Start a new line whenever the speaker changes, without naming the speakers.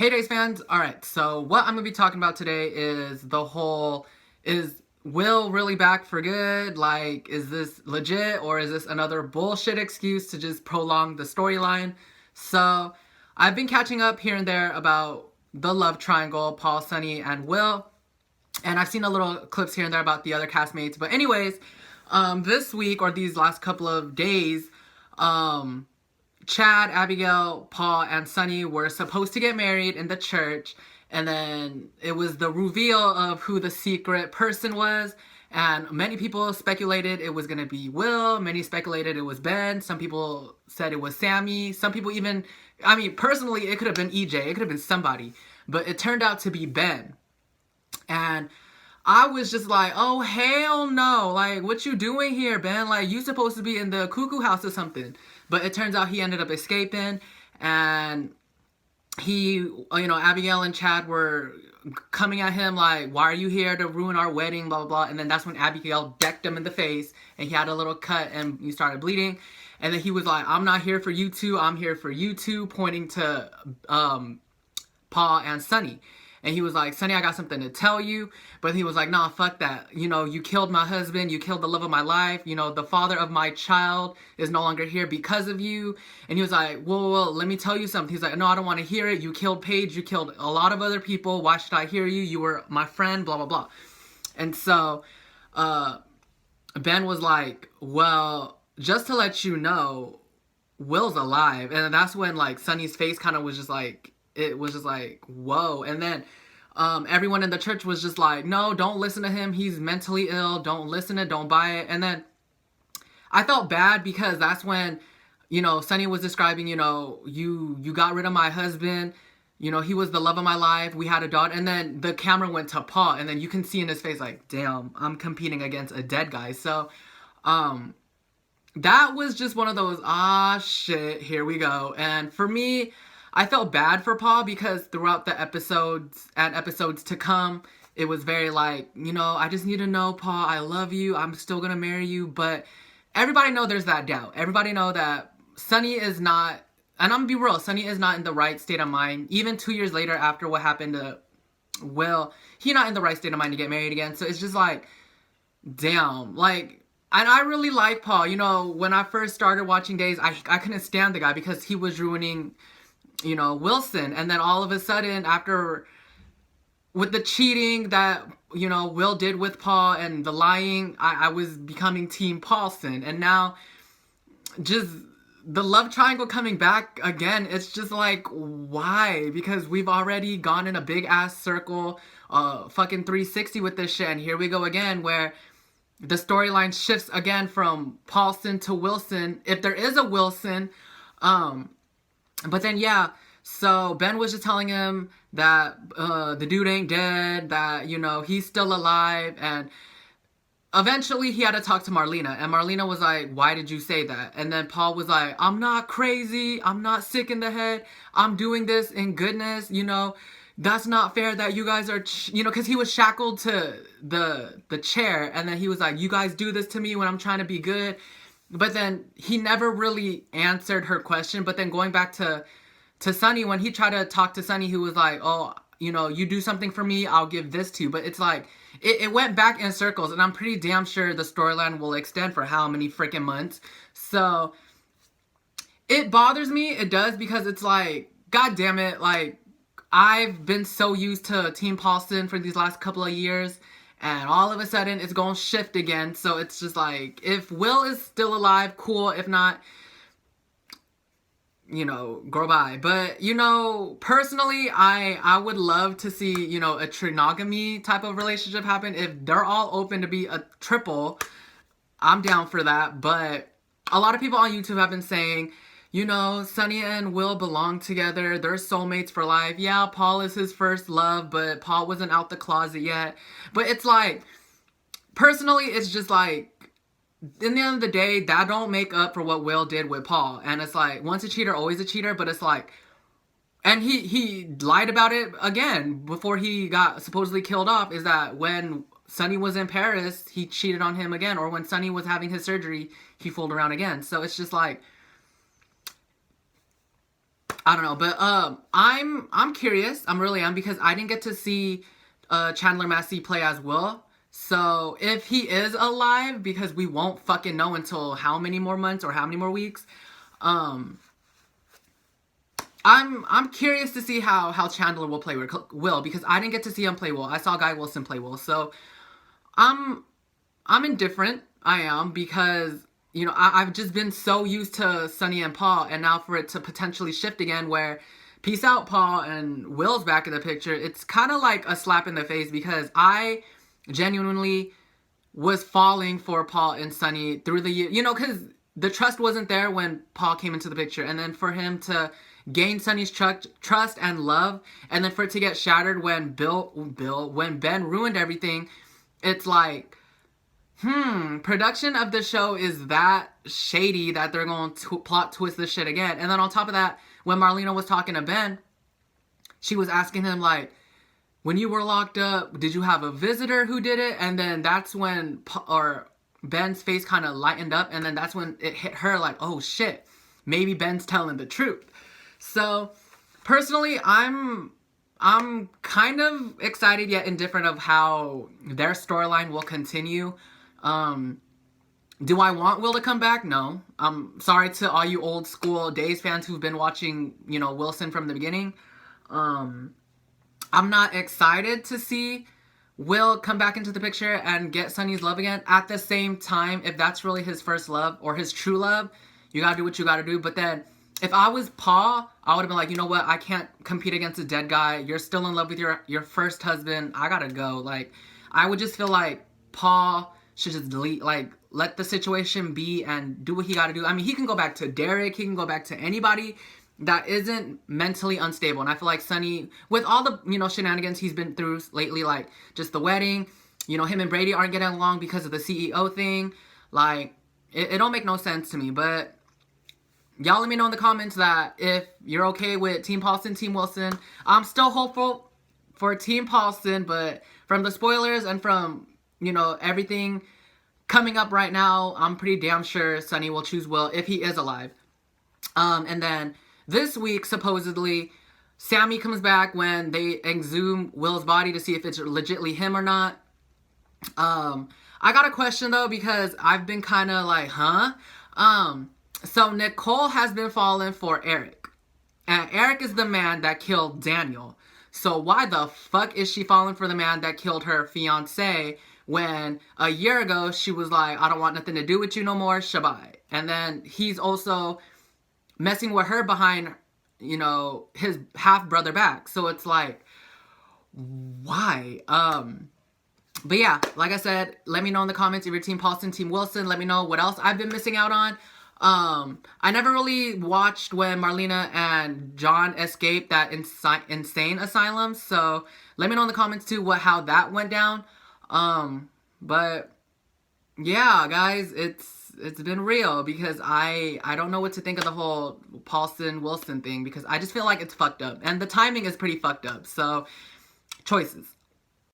Hey Days fans! Alright, so what I'm going to be talking about today is is Will really back for good? Like, is this legit or is this another bullshit excuse to just prolong the storyline? So, I've been catching up here and there about the love triangle, Paul, Sonny, and Will. And I've seen a little clips here and there about the other castmates. But anyways, this week or these last couple of days, um, Chad, Abigail, Paul, and Sonny were supposed to get married in the church, and then it was the reveal of who the secret person was, and many people speculated it was going to be Will, many speculated it was Ben, some people said it was Sammy, some people even, I mean, personally, it could have been EJ, it could have been somebody, but it turned out to be Ben, and I was just like, oh, hell no. Like, what you doing here, Ben? Like, you supposed to be in the cuckoo house or something. But it turns out he ended up escaping. And Abigail and Chad were coming at him like, why are you here to ruin our wedding, blah, blah, blah. And then that's when Abigail decked him in the face. And he had a little cut and he started bleeding. And then he was like, I'm not here for you two. I'm here for you two, pointing to Paul and Sonny. And he was like, Sonny, I got something to tell you. But he was like, nah, fuck that. You know, you killed my husband. You killed the love of my life. You know, the father of my child is no longer here because of you. And he was like, well, let me tell you something. He's like, no, I don't want to hear it. You killed Paige. You killed a lot of other people. Why should I hear you? You were my friend, blah, blah, blah. And so Ben was like, well, just to let you know, Will's alive. And that's when, like, Sonny's face kind of was just like, it was just like, whoa. And then everyone in the church was just like, no, don't listen to him. He's mentally ill. Don't listen to it. Don't buy it. And then I felt bad because that's when, Sonny was describing, you got rid of my husband. He was the love of my life. We had a daughter. And then the camera went to Paul. And then you can see in his face like, damn, I'm competing against a dead guy. So that was just one of those, shit, here we go. And for me, I felt bad for Paul because throughout the episodes and episodes to come, it was very like, I just need to know, Paul, I love you. I'm still going to marry you. But everybody know there's that doubt. Everybody know that Sonny is not, and I'm going to be real, Sonny is not in the right state of mind. Even 2 years later after what happened to Will, he not in the right state of mind to get married again. So it's just like, damn, like, and I really like Paul. When I first started watching Days, I couldn't stand the guy because he was ruining Wilson. And then all of a sudden, after, with the cheating that, Will did with Paul and the lying, I was becoming Team Paulson. And now, just the love triangle coming back again, it's just like, why? Because we've already gone in a big-ass circle, fucking 360 with this shit. And here we go again, where the storyline shifts again from Paulson to Wilson, if there is a Wilson. But then, yeah, so Ben was just telling him that the dude ain't dead, that, he's still alive, and eventually he had to talk to Marlena, and Marlena was like, why did you say that? And then Paul was like, I'm not crazy, I'm not sick in the head, I'm doing this in goodness, that's not fair that you guys are, because he was shackled to the chair, and then he was like, you guys do this to me when I'm trying to be good. But then he never really answered her question. But then going back to Sonny, when he tried to talk to Sonny, who was like, oh, you do something for me, I'll give this to you. But it's like, it went back in circles. And I'm pretty damn sure the storyline will extend for how many freaking months. So it bothers me. It does, because it's like, God damn it. Like, I've been so used to Team Paulson for these last couple of years. And all of a sudden, it's going to shift again. So it's just like, if Will is still alive, cool. If not, grow by. But, personally, I would love to see, a trinogamy type of relationship happen. If they're all open to be a triple, I'm down for that. But a lot of people on YouTube have been saying, Sonny and Will belong together. They're soulmates for life. Yeah, Paul is his first love, but Paul wasn't out the closet yet. But it's like, personally, it's just like, in the end of the day, that don't make up for what Will did with Paul. And it's like, once a cheater, always a cheater. But it's like, and he lied about it again before he got supposedly killed off, is that when Sonny was in Paris, he cheated on him again. Or when Sonny was having his surgery, he fooled around again. So it's just like, I don't know, but I'm curious. I'm really am because I didn't get to see Chandler Massey play as Will. So if he is alive, because we won't fucking know until how many more months or how many more weeks, um, I'm curious to see how Chandler will play Will, because I didn't get to see him play Will. I saw Guy Wilson play Will, so I'm I'm indifferent. I am, because you know I've just been so used to Sonny and Paul, and now for it to potentially shift again, where peace out Paul and Will's back in the picture, it's kind of like a slap in the face, because I genuinely was falling for Paul and Sonny through the year, you know, because the trust wasn't there when Paul came into the picture, and then for him to gain Sonny's trust and love, and then for it to get shattered when when Ben ruined everything, it's like, production of the show is that shady that they're going to plot twist this shit again. And then on top of that, when Marlena was talking to Ben, she was asking him, like, when you were locked up, did you have a visitor who did it? And then that's when Ben's face kind of lightened up, and then that's when it hit her, like, oh shit, maybe Ben's telling the truth. So personally, I'm kind of excited yet indifferent of how their storyline will continue. Do I want Will to come back? No. I'm sorry to all you old school Days fans who've been watching, you know, Wilson from the beginning. I'm not excited to see Will come back into the picture and get Sonny's love again. At the same time, if that's really his first love or his true love, you gotta do what you gotta do. But then, if I was Paul, I would have been like, you know what? I can't compete against a dead guy. You're still in love with your first husband. I gotta go. Like, I would just feel like Paul should just let the situation be and do what he gotta do. I mean, he can go back to Derek. He can go back to anybody that isn't mentally unstable. And I feel like Sonny, with all the, you know, shenanigans he's been through lately, like just the wedding, you know, him and Brady aren't getting along because of the CEO thing. Like, it don't make no sense to me. But y'all let me know in the comments that if you're okay with Team Paulson, Team Wilson. I'm still hopeful for Team Paulson, but from the spoilers and from, you know, everything coming up right now, I'm pretty damn sure Sonny will choose Will if he is alive. And then this week, supposedly, Sammy comes back when they exhume Will's body to see if it's legitly him or not. I got a question, though, because I've been kind of like, huh? So Nicole has been falling for Eric. And Eric is the man that killed Daniel. So why the fuck is she falling for the man that killed her fiance when a year ago she was like, I don't want nothing to do with you no more, shabai. And then he's also messing with her behind, you know, his half-brother back. So it's like, why? But yeah, like I said, let me know in the comments if you're Team Paulson, Team Wilson. Let me know what else I've been missing out on. I never really watched when Marlena and John escaped that insane asylum. So let me know in the comments too how that went down. But yeah, guys, it's been real, because I don't know what to think of the whole Paulson Wilson thing, because I just feel like it's fucked up, and the timing is pretty fucked up. So choices.